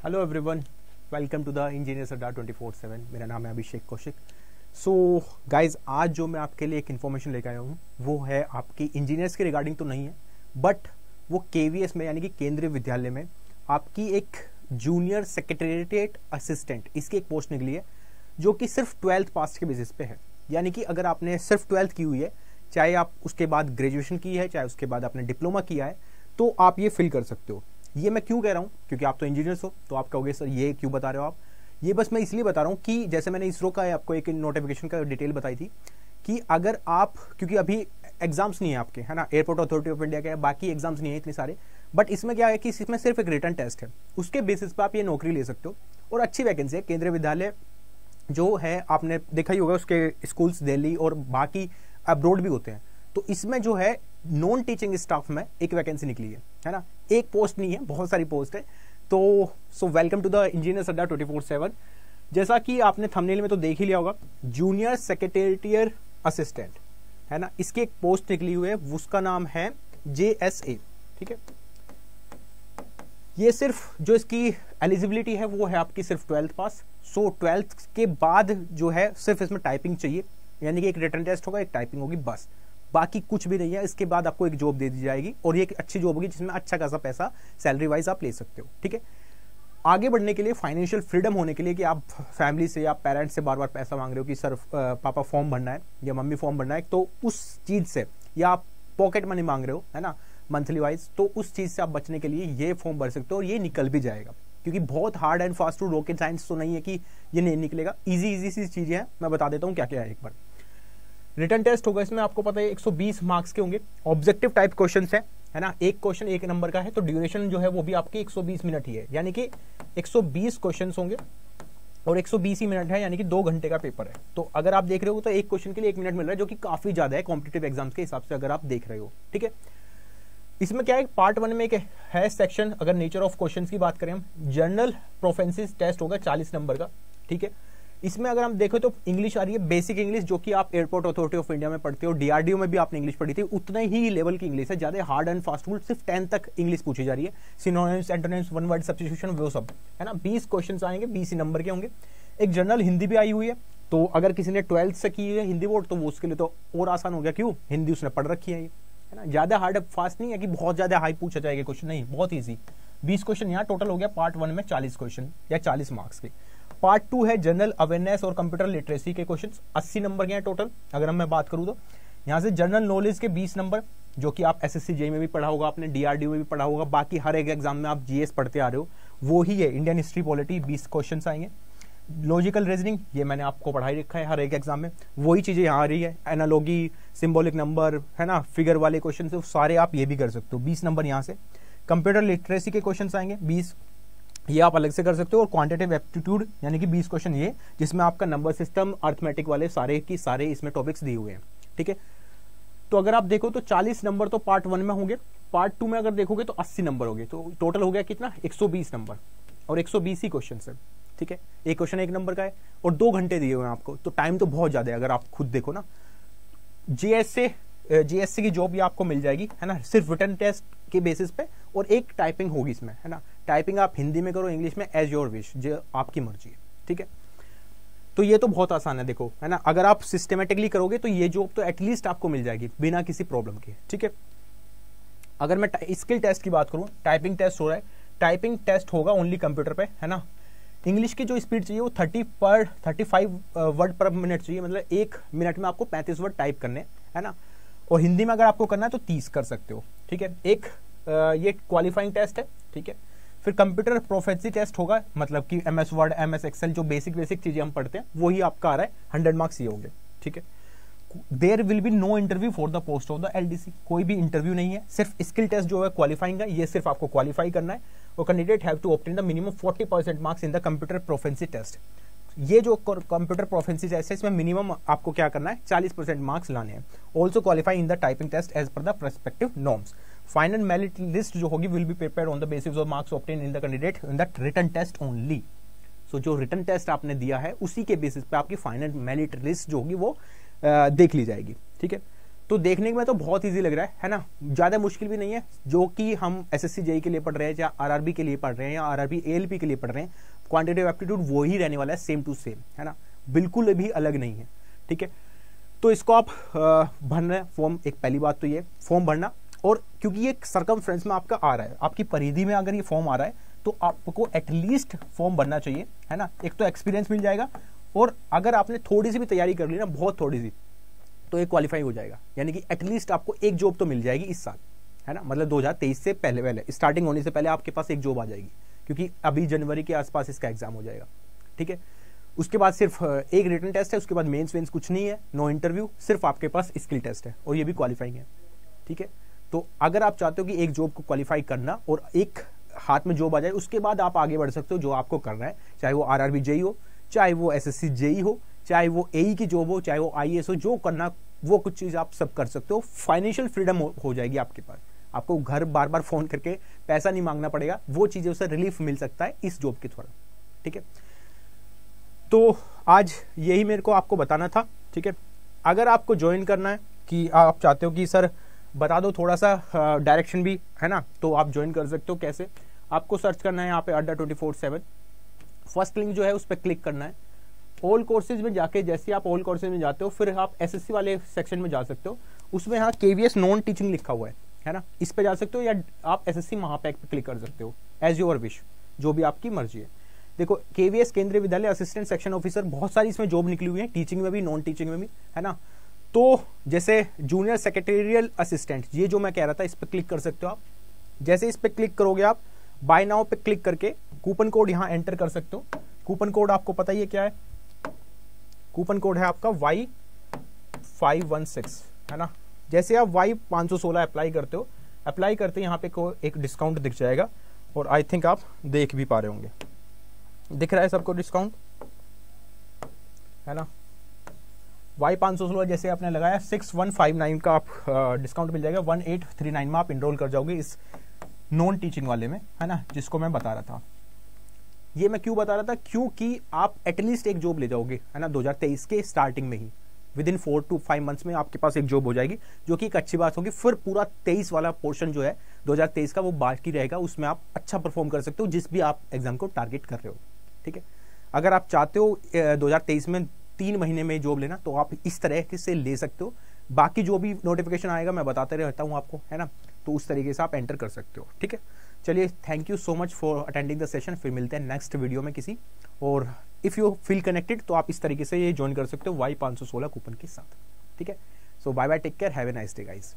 Hello everyone, welcome to the engineers Adda 24/7। मेरा नाम है अभिषेक कौशिक। सो गाइज, आज जो मैं आपके लिए एक इन्फॉर्मेशन लेकर आया हूँ वो है आपकी इंजीनियर्स के रिगार्डिंग तो नहीं है, बट वो केवीएस में यानी कि केंद्रीय विद्यालय में आपकी एक जूनियर सेक्रेटेरिएट असिस्टेंट इसकी एक पोस्ट निकली है जो कि सिर्फ 12th पास के बेसिस पे है। यानी कि अगर आपने सिर्फ 12th की हुई है, चाहे आप उसके बाद ग्रेजुएशन की है, चाहे उसके बाद आपने डिप्लोमा किया है, तो आप ये फिल कर सकते हो। ये मैं क्यों कह रहा हूँ, क्योंकि आप तो इंजीनियर्स हो, तो आप कहोगे सर ये क्यों बता रहे हो आप। ये बस मैं इसलिए बता रहा हूँ कि जैसे मैंने इसरो का आपको एक नोटिफिकेशन का डिटेल बताई थी कि अगर आप, क्योंकि अभी एग्जाम्स नहीं है आपके, है ना, एयरपोर्ट अथॉरिटी ऑफ इंडिया के बाकी एग्जाम्स नहीं है इतने सारे, बट इसमें क्या है कि इसमें सिर्फ एक रिटन टेस्ट है, उसके बेसिस पे आप ये नौकरी ले सकते हो और अच्छी वैकेंसी है। केंद्रीय विद्यालय जो है आपने देखा ही होगा, उसके स्कूल्स दिल्ली और बाकी अब्रोड भी होते हैं। तो इसमें जो है नॉन टीचिंग स्टाफ में एक वैकेंसी निकली है ना, एक पोस्ट नहीं है, बहुत सारी पोस्ट है। तो so welcome to the engineers Adda 24/7। जैसा कि आपने थंबनेल में तो देख ही लिया होगा, जूनियर सेक्रेटेरिएट असिस्टेंट, है ना, इसकी एक पोस्ट निकली हुई है, उसका नाम है JSA। ठीक है, ये सिर्फ जो इसकी एलिजिबिलिटी है वो है आपकी सिर्फ 12th पास। सो 12th के बाद जो है सिर्फ इसमें टाइपिंग चाहिए, यानी कि एक रिटन टेस्ट होगा, एक टाइपिंग होगी, बस, बाकी कुछ भी नहीं है। इसके बाद आपको एक जॉब दे दी जाएगी और ये एक अच्छी जॉब होगी जिसमें अच्छा खासा पैसा सैलरी वाइज आप ले सकते हो। ठीक है, आगे बढ़ने के लिए, फाइनेंशियल फ्रीडम होने के लिए कि आप फैमिली से या पेरेंट्स से बार बार पैसा मांग रहे हो कि सर पापा फॉर्म भरना है या मम्मी फॉर्म भरना है, तो उस चीज से, या आप पॉकेट मनी मांग रहे हो, है ना, मंथली वाइज, तो उस चीज से आप बचने के लिए ये फॉर्म भर सकते हो और ये निकल भी जाएगा, क्योंकि बहुत hard and fast to rocket science तो नहीं है कि ये नहीं निकलेगा। इजी सी चीजें हैं, मैं बता देता हूँ क्या क्या है। एक बार रिटन टेस्ट होगा, इसमें आपको पता है 120 मार्क्स के होंगे, ऑब्जेक्टिव टाइप क्वेश्चंस है ना, एक क्वेश्चन 1 नंबर का है, तो ड्यूरेशन जो है वो भी आपकी 120 मिनट ही है, यानी कि 120 क्वेश्चंस होंगे और 120 ही मिनट है, यानी कि 2 घंटे का पेपर है। तो अगर आप देख रहे हो तो एक क्वेश्चन के लिए 1 मिनट मिल रहा है, जो कि काफी ज्यादा है कॉम्पिटिटिव एग्जाम्स के हिसाब से अगर आप देख रहे हो। ठीक है, इसमें क्या है, पार्ट 1 में एक है सेक्शन, अगर नेचर ऑफ क्वेश्चंस की बात करें हम, जनरल प्रोफेंसी टेस्ट होगा 40 नंबर का। ठीक है, इसमें अगर हम देखें तो इंग्लिश आ रही है, बेसिक इंग्लिश, जो कि आप एयरपोर्ट अथॉरिटी ऑफ इंडिया में पढ़ते हो, डीआरडीओ में भी आपने इंग्लिश पढ़ी थी, उतने ही लेवल की इंग्लिश है, ज्यादा हार्ड एंड फास्ट रूल, सिर्फ 10 तक इंग्लिश पूछी जा रही है, synonyms, antonyms, one word substitution, वो सब, है ना। 20 क्वेश्चन आएंगे, 20 ही नंबर के होंगे। एक जनरल हिंदी भी आई हुई है, तो अगर किसी ने 12th से की है हिंदी बोर्ड, तो वो उसके लिए तो और आसान हो गया, क्यों, हिंदी उसने पढ़ रखी है, है ना। ज्यादा हार्ड फास्ट नहीं है कि बहुत ज्यादा हाई पूछा जाएगा क्वेश्चन, नहीं, बहुत ईजी। 20 क्वेश्चन यहाँ टोटल हो गया पार्ट 1 में, 40 क्वेश्चन या 40 मार्क्स के। पार्ट 2 है जनरल अवेयरनेस और कंप्यूटर लिटरेसी के क्वेश्चन, 80 नंबर के हैं टोटल। अगर मैं बात करूं तो यहाँ से जनरल नॉलेज के 20 नंबर, जो कि आप SSC JEE में भी पढ़ा होगा, आपने DRDO में भी पढ़ा होगा, बाकी हर एक एग्जाम में आप GS पढ़ते आ रहे हो, वो ही है। इंडियन हिस्ट्री पॉलिटी 20 क्वेश्चन आएंगे। लॉजिकल रीजनिंग, ये मैंने आपको पढ़ाई रखा है हर एक एग्जाम में, वही चीजें यहाँ आ रही है। एनालॉगी, सिंबॉलिक नंबर, है ना, फिगर वाले क्वेश्चन से सारे आप ये भी कर सकते हो, 20 नंबर यहाँ से। कंप्यूटर लिटरेसी के क्वेश्चन आएंगे 20, ये आप अलग से कर सकते हो। और क्वांटिटेटिव एप्टीट्यूड, यानी कि 20 क्वेश्चन ये, जिसमें आपका नंबर सिस्टम, अर्थमेटिक वाले सारे की सारे इसमें टॉपिक्स दिए हुए हैं। ठीक है, तो अगर आप देखो तो 40 नंबर तो पार्ट 1 में होंगे, पार्ट 2 में अगर देखोगे तो 80 नंबर होंगे, तो टोटल हो गया कितना, 120 नंबर, और 120 ही क्वेश्चन है। ठीक है, एक क्वेश्चन 1 नंबर का है और 2 घंटे दिए हुए हैं आपको, तो टाइम तो बहुत ज्यादा है। अगर आप खुद देखो ना, JSA की जॉब ये आपको मिल जाएगी, है ना, सिर्फ रिटन टेस्ट के बेसिस पे, और एक टाइपिंग होगी इसमें, है ना। टाइपिंग आप हिंदी में करो, इंग्लिश में, एज योर विश, जो आपकी मर्जी है। ठीक है, तो ये तो बहुत आसान है, देखो, है ना। अगर आप सिस्टमेटिकली करोगे तो ये जॉब तो एटलीस्ट आपको मिल जाएगी बिना किसी प्रॉब्लम के। ठीक है, अगर मैं स्किल टेस्ट की बात करूं, टाइपिंग टेस्ट हो रहा है, टाइपिंग टेस्ट होगा ओनली कंप्यूटर पे, है ना। इंग्लिश की जो स्पीड चाहिए वो 35 वर्ड पर मिनट चाहिए, मतलब 1 मिनट में आपको 35 वर्ड टाइप करने, है ना। और हिंदी में अगर आपको करना है तो 30 कर सकते हो। ठीक है, एक ये क्वालिफाइंग टेस्ट है। ठीक है, फिर कंप्यूटर प्रोफेंसी टेस्ट होगा, मतलब कि MS वर्ड, MS एक्सेल, जो बेसिक चीजें हम पढ़ते हैं वही आपका आ रहा है, 100 मार्क्स ये होंगे। ठीक है, there will be no interview for the post of the LDC, कोई भी इंटरव्यू नहीं है, सिर्फ स्किल टेस्ट जो है क्वालिफाइंग है, ये सिर्फ आपको क्वालिफाई करना है। और candidate have to obtain the minimum 40% marks in the computer proficiency test. ये जो कंप्यूटर प्रोफेंसी टेस्ट है, इसमें मिनिमम आपको क्या करना है, 40% मार्क्स लाने हैं। Also qualify in the typing test as per the prospective norms. Final merit list जो होगी will be prepared on the basis of marks obtain in the candidate in the written test only. So जो written test आपने दिया है उसी के basis पे आपकी फाइनल मेरिट लिस्ट जो होगी वो देख ली जाएगी। ठीक है, तो देखने में तो बहुत इजी लग रहा है ना, ज़्यादा मुश्किल भी नहीं है। जो कि हम एसएससी जेई के लिए पढ़ रहे हैं या आरआरबी के लिए पढ़ रहे हैं या आरआरबी एएलपी के लिए पढ़ रहे हैं, क्वांटिटेटिव एप्टीट्यूड वो ही रहने वाला है, सेम टू सेम, है ना, बिल्कुल भी अलग नहीं है। ठीक है, तो इसको आप भरना है फॉर्म। एक पहली बात तो ये फॉर्म भरना, और क्योंकि ये सर्कमफ्रेंस में आपका आ रहा है, आपकी परिधि में अगर ये फॉर्म आ रहा है तो आपको एटलीस्ट फॉर्म भरना चाहिए, है ना। एक तो एक्सपीरियंस मिल जाएगा, और अगर आपने थोड़ी सी भी तैयारी कर ली ना, बहुत थोड़ी सी, तो ये क्वालिफाई हो जाएगा। यानी कि एटलीस्ट आपको एक जॉब तो मिल जाएगी इस साल, है ना, मतलब 2023 से पहले स्टार्टिंग होने से पहले आपके पास एक जॉब आ जाएगी, क्योंकि अभी जनवरी के आसपास इसका एग्जाम हो जाएगा। ठीक है, उसके बाद सिर्फ एक रिटन टेस्ट है, उसके बाद मेंस वेंस कुछ नहीं है, नो इंटरव्यू, सिर्फ आपके पास स्किल टेस्ट है, और ये भी क्वालिफाइंग है। ठीक है, तो अगर आप चाहते हो कि एक जॉब को क्वालिफाई करना और एक हाथ में जॉब आ जाए, उसके बाद आप आगे बढ़ सकते हो जो आपको करना है, चाहे वो आरआरबी जेई हो, चाहे वो एसएससी जेई हो, चाहे वो एई की जॉब हो, चाहे वो आईएएस हो, जो करना वो कुछ चीज़ आप सब कर सकते हो। फाइनेंशियल फ्रीडम हो जाएगी आपके पास, आपको घर बार बार फोन करके पैसा नहीं मांगना पड़ेगा, वो चीज़ों से रिलीफ मिल सकता है इस जॉब के थोड़ा। ठीक है, तो आज यही मेरे को आपको बताना था। ठीक है, अगर आपको ज्वाइन करना है, कि आप चाहते हो कि सर बता दो थोड़ा सा डायरेक्शन भी, है ना, तो आप ज्वाइन कर सकते हो। कैसे? आपको सर्च करना है यहाँ पे अड्डा 24/7, फर्स्ट लिंक जो है उस पर क्लिक करना है। ऑल कोर्सेज में जाके जैसे आप ऑल कोर्सेज में जाते हो, फिर आप एसएससी वाले सेक्शन में जा सकते हो, उसमें यहाँ केवीएस नॉन टीचिंग लिखा हुआ है ना, इस पे जा सकते हो, या आप एसएससी महापैक पे क्लिक कर सकते हो, एज योर विश, जो भी आपकी मर्जी है। देखो, केवीएस केंद्रीय विद्यालय असिस्टेंट सेक्शन ऑफिसर, बहुत सारी इसमें जॉब निकली हुई है, टीचिंग में भी, नॉन टीचिंग में भी, है ना। तो जैसे जूनियर सेक्रेटेरियल असिस्टेंट, ये जो मैं कह रहा था, इस पर क्लिक कर सकते हो आप। जैसे इस पर क्लिक करोगे आप, बाय नाउ पे क्लिक करके कूपन कोड यहाँ एंटर कर सकते हो। कूपन कोड आपको पता ही है क्या है, कूपन कोड है आपका Y516, है ना। जैसे आप Y516 अप्लाई करते हो, अप्लाई करते यहाँ पे एक डिस्काउंट दिख जाएगा, और आई थिंक आप देख भी पा रहे होंगे, दिख रहा है सबको डिस्काउंट, है ना। Y516 जैसे आपने लगाया 6159 का आप डिस्काउंट मिल जाएगा, 1839 में आप इनरोल कर जाओगे इस नॉन टीचिंग वाले में, है ना, जिसको मैं बता रहा था। ये मैं क्यों बता रहा था, क्योंकि आप एटलीस्ट एक जॉब ले जाओगे, है ना, 2023 के स्टार्टिंग में ही, विद इन 4 to 5 मंथ्स में आपके पास एक जॉब हो जाएगी, जो कि एक अच्छी बात होगी। फिर पूरा 23 वाला पोर्शन जो है 2023 का, वो बाकी रहेगा, उसमें आप अच्छा परफॉर्म कर सकते हो, जिस भी आप एग्जाम को टारगेट कर रहे हो। ठीक है, अगर आप चाहते हो 2023 में 3 महीने में जॉब लेना, तो आप इस तरह से ले सकते हो। बाकी जो भी नोटिफिकेशन आएगा मैं बताते रहता हूँ आपको, है ना, तो उस तरीके से आप एंटर कर सकते हो। ठीक है, चलिए, thank you so much for attending the session. फिर मिलते हैं नेक्स्ट वीडियो में किसी, और इफ़ यू फील कनेक्टेड तो आप इस तरीके से ये ज्वाइन कर सकते हो Y516 कूपन के साथ। ठीक है, so bye bye, take care, have a nice day guys.